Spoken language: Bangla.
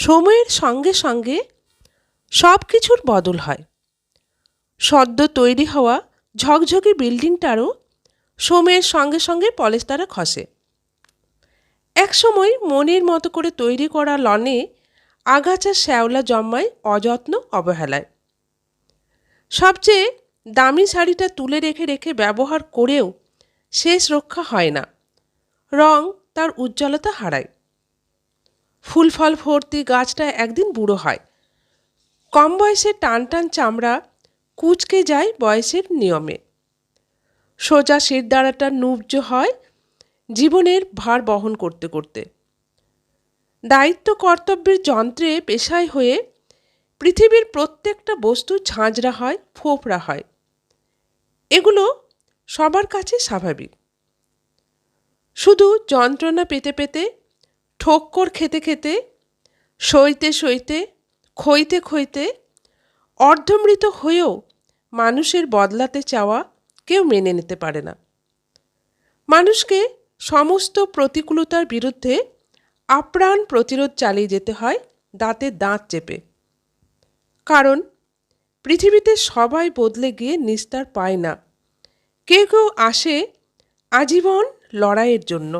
সময়ের সঙ্গে সঙ্গে সব কিছুর বদল হয়। সদ্য তৈরি হওয়া ঝকঝকে বিল্ডিংটারও সময়ের সঙ্গে সঙ্গে পলেস্তারা খসে। একসময় মনের মতো করে তৈরি করা লনে আগাছা শ্যাওলা জন্মায় অযত্ন অবহেলায়। সবচেয়ে দামি শাড়িটা তুলে রেখে রেখে ব্যবহার করেও শেষ রক্ষা হয় না, রং তার উজ্জ্বলতা হারায়। ফুল ফল ভর্তি গাছটা একদিন বুড়ো হয়, কম বয়সে টান টান চামড়া কুঁচকে যায় বয়সের নিয়মে। সোজা শিরদাঁড়াটা নুব্জ হয় জীবনের ভার বহন করতে করতে। দায়িত্ব কর্তব্যের যন্ত্রে পেশায় হয়ে পৃথিবীর প্রত্যেকটা বস্তু ঝাঁঝরা হয়, ফোপড়া হয়। এগুলো সবার কাছে স্বাভাবিক। শুধু যন্ত্রণা পেতে পেতে, ঠোক্কর খেতে খেতে, সইতে সইতে, ক্ষইতে ক্ষইতে, অর্ধমৃত হয়েও মানুষের বদলাতে চাওয়া কেউ মেনে নিতে পারে না। মানুষকে সমস্ত প্রতিকূলতার বিরুদ্ধে আপ্রাণ প্রতিরোধ চালিয়ে যেতে হয় দাঁতে দাঁত চেপে। কারণ পৃথিবীতে সবাই বদলে গিয়ে নিস্তার পায় না। কেউ কেউ আসে আজীবন লড়াইয়ের জন্য।